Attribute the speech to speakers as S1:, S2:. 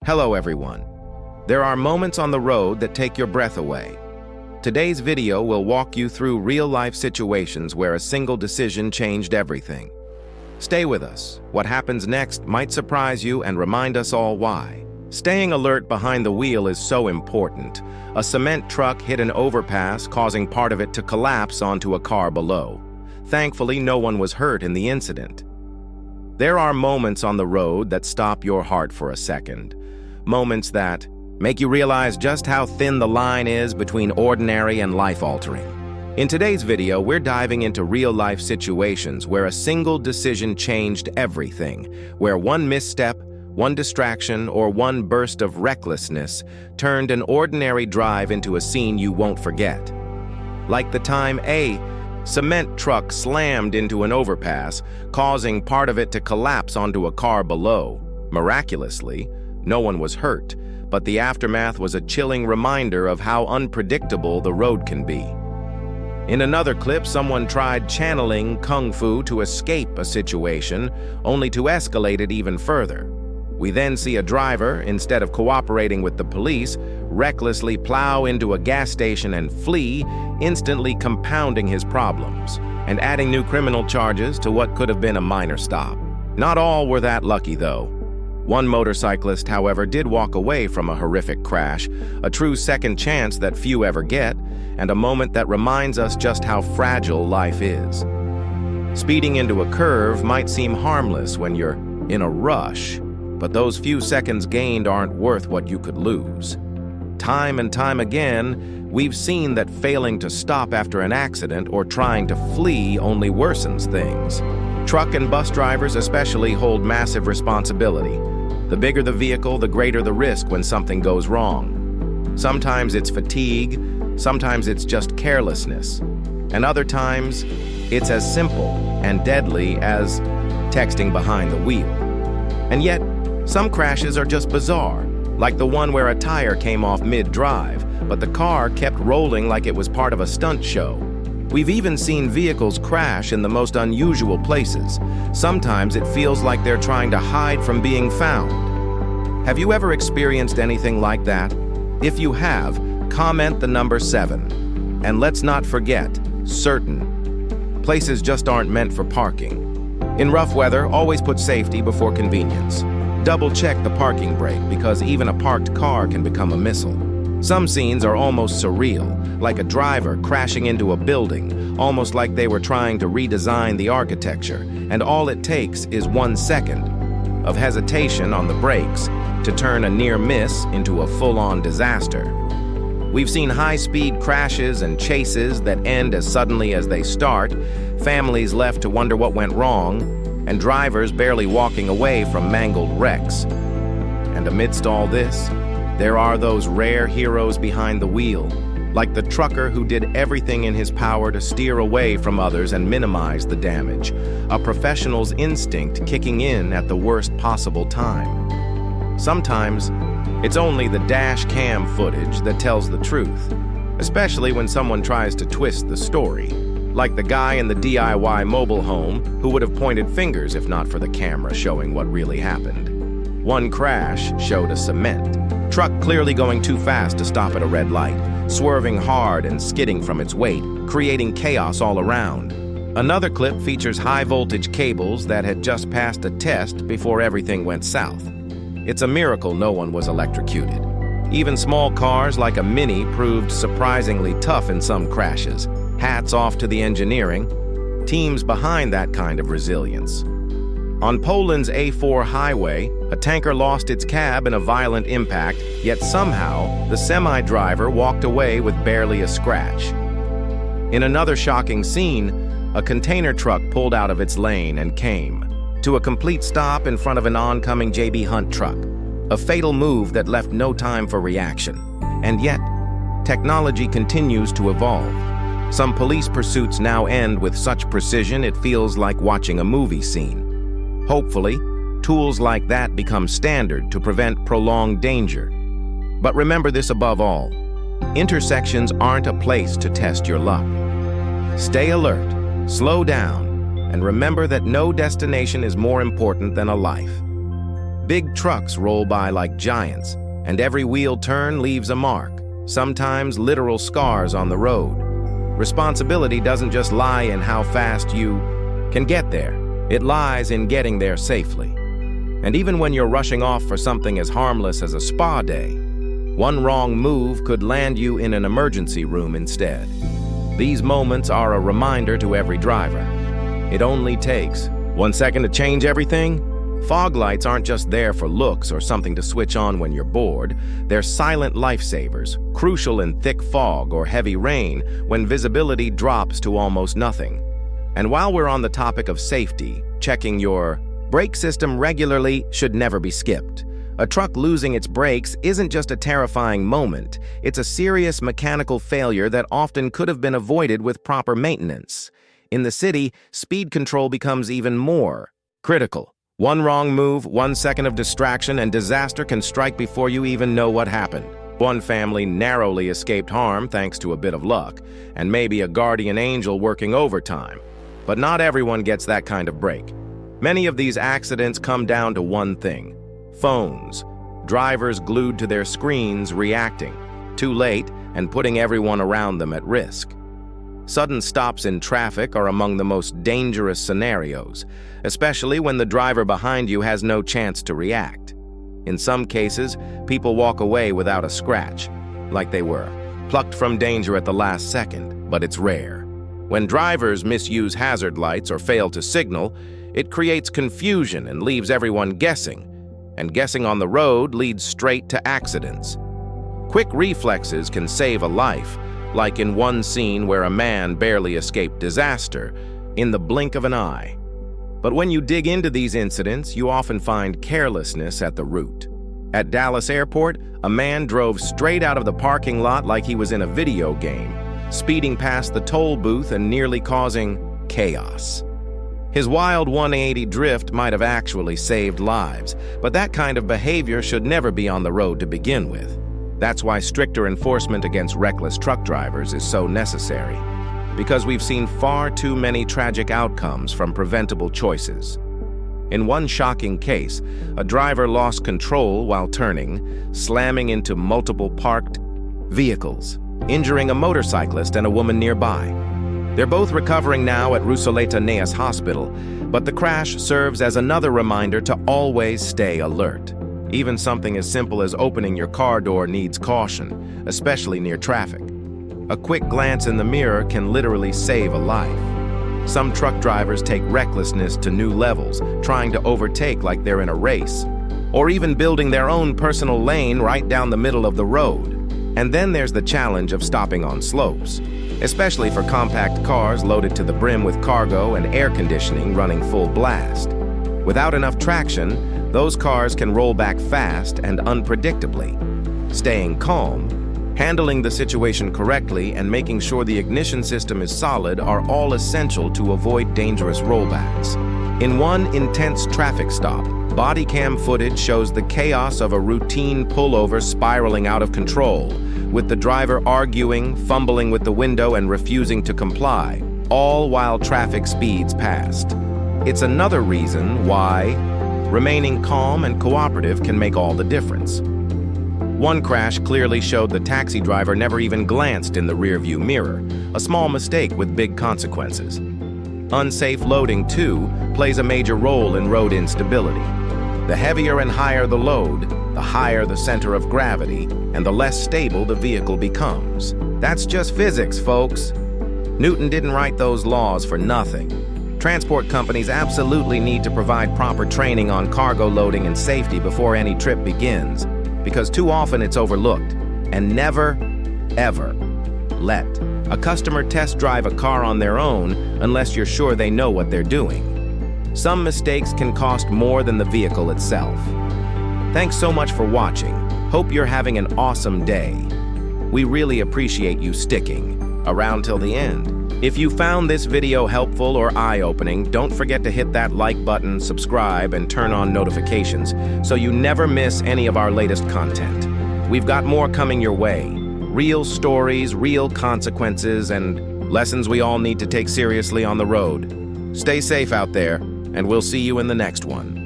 S1: Hello everyone. There are moments on the road that take your breath away. Today's video will walk you through real-life situations where a single decision changed everything. Stay with us. What happens next might surprise you and remind us all why. Staying alert behind the wheel is so important. A cement truck hit an overpass, causing part of it to collapse onto a car below. Thankfully, no one was hurt in the incident. There are moments on the road that stop your heart for a second. Moments that make you realize just how thin the line is between ordinary and life-altering. In today's video, we're diving into real-life situations where a single decision changed everything, where one misstep, one distraction, or one burst of recklessness turned an ordinary drive into a scene you won't forget. Like the time a cement truck slammed into an overpass, causing part of it to collapse onto a car below. Miraculously, no one was hurt, but the aftermath was a chilling reminder of how unpredictable the road can be. In another clip, someone tried channeling kung fu to escape a situation, only to escalate it even further. We then see a driver, instead of cooperating with the police, recklessly plow into a gas station and flee, instantly compounding his problems, and adding new criminal charges to what could have been a minor stop. Not all were that lucky, though. One motorcyclist, however, did walk away from a horrific crash, a true second chance that few ever get, and a moment that reminds us just how fragile life is. Speeding into a curve might seem harmless when you're in a rush, but those few seconds gained aren't worth what you could lose. Time and time again, we've seen that failing to stop after an accident or trying to flee only worsens things. Truck and bus drivers especially hold massive responsibility. The bigger the vehicle, the greater the risk when something goes wrong. Sometimes it's fatigue, sometimes it's just carelessness, and other times it's as simple and deadly as texting behind the wheel. And yet, some crashes are just bizarre, like the one where a tire came off mid-drive, but the car kept rolling like it was part of a stunt show. We've even seen vehicles crash in the most unusual places. Sometimes it feels like they're trying to hide from being found. Have you ever experienced anything like that? If you have, comment the number 7. And let's not forget, certain. Places just aren't meant for parking. In rough weather, always put safety before convenience. Double-check the parking brake because even a parked car can become a missile. Some scenes are almost surreal, like a driver crashing into a building, almost like they were trying to redesign the architecture, and all it takes is 1 second of hesitation on the brakes to turn a near miss into a full-on disaster. We've seen high-speed crashes and chases that end as suddenly as they start, families left to wonder what went wrong, and drivers barely walking away from mangled wrecks. And amidst all this, there are those rare heroes behind the wheel, like the trucker who did everything in his power to steer away from others and minimize the damage, a professional's instinct kicking in at the worst possible time. Sometimes, it's only the dash cam footage that tells the truth, especially when someone tries to twist the story, like the guy in the DIY mobile home who would have pointed fingers if not for the camera showing what really happened. One crash showed a cement truck clearly going too fast to stop at a red light, swerving hard and skidding from its weight, creating chaos all around. Another clip features high-voltage cables that had just passed a test before everything went south. It's a miracle no one was electrocuted. Even small cars like a Mini proved surprisingly tough in some crashes. Hats off to the engineering teams behind that kind of resilience. On Poland's A4 highway, a tanker lost its cab in a violent impact, yet somehow the semi-driver walked away with barely a scratch. In another shocking scene, a container truck pulled out of its lane and came to a complete stop in front of an oncoming JB Hunt truck, a fatal move that left no time for reaction. And yet, technology continues to evolve. Some police pursuits now end with such precision it feels like watching a movie scene. Hopefully, tools like that become standard to prevent prolonged danger. But remember this above all: intersections aren't a place to test your luck. Stay alert, slow down, and remember that no destination is more important than a life. Big trucks roll by like giants, and every wheel turn leaves a mark, sometimes literal scars on the road. Responsibility doesn't just lie in how fast you can get there. It lies in getting there safely. And even when you're rushing off for something as harmless as a spa day, one wrong move could land you in an emergency room instead. These moments are a reminder to every driver. It only takes 1 second to change everything. Fog lights aren't just there for looks or something to switch on when you're bored. They're silent lifesavers, crucial in thick fog or heavy rain when visibility drops to almost nothing. And while we're on the topic of safety, checking your brake system regularly should never be skipped. A truck losing its brakes isn't just a terrifying moment, it's a serious mechanical failure that often could have been avoided with proper maintenance. In the city, speed control becomes even more critical. One wrong move, 1 second of distraction, and disaster can strike before you even know what happened. One family narrowly escaped harm thanks to a bit of luck, and maybe a guardian angel working overtime. But not everyone gets that kind of break. Many of these accidents come down to one thing: phones. Drivers glued to their screens reacting, too late, and putting everyone around them at risk. Sudden stops in traffic are among the most dangerous scenarios, especially when the driver behind you has no chance to react. In some cases, people walk away without a scratch, like they were plucked from danger at the last second, but it's rare. When drivers misuse hazard lights or fail to signal, it creates confusion and leaves everyone guessing, and guessing on the road leads straight to accidents. Quick reflexes can save a life, like in one scene where a man barely escaped disaster in the blink of an eye. But when you dig into these incidents, you often find carelessness at the root. At Dallas Airport, a man drove straight out of the parking lot like he was in a video game, speeding past the toll booth and nearly causing chaos. His wild 180 drift might have actually saved lives, but that kind of behavior should never be on the road to begin with. That's why stricter enforcement against reckless truck drivers is so necessary, because we've seen far too many tragic outcomes from preventable choices. In one shocking case, a driver lost control while turning, slamming into multiple parked vehicles, injuring a motorcyclist and a woman nearby. They're both recovering now at Rusoleta Neas Hospital, but the crash serves as another reminder to always stay alert. Even something as simple as opening your car door needs caution, especially near traffic. A quick glance in the mirror can literally save a life. Some truck drivers take recklessness to new levels, trying to overtake like they're in a race, or even building their own personal lane right down the middle of the road. And then there's the challenge of stopping on slopes, especially for compact cars loaded to the brim with cargo and air conditioning running full blast. Without enough traction, those cars can roll back fast and unpredictably. Staying calm, handling the situation correctly, and making sure the ignition system is solid are all essential to avoid dangerous rollbacks. In one intense traffic stop, body cam footage shows the chaos of a routine pullover spiraling out of control, with the driver arguing, fumbling with the window, and refusing to comply, all while traffic speeds past. It's another reason why remaining calm and cooperative can make all the difference. One crash clearly showed the taxi driver never even glanced in the rearview mirror, a small mistake with big consequences. Unsafe loading, too, plays a major role in road instability. The heavier and higher the load, the higher the center of gravity, and the less stable the vehicle becomes. That's just physics, folks. Newton didn't write those laws for nothing. Transport companies absolutely need to provide proper training on cargo loading and safety before any trip begins, because too often it's overlooked. And never, ever let a customer test drive a car on their own unless you're sure they know what they're doing. Some mistakes can cost more than the vehicle itself. Thanks so much for watching. Hope you're having an awesome day. We really appreciate you sticking around till the end. If you found this video helpful or eye-opening, don't forget to hit that like button, subscribe, and turn on notifications so you never miss any of our latest content. We've got more coming your way. Real stories, real consequences, and lessons we all need to take seriously on the road. Stay safe out there, and we'll see you in the next one.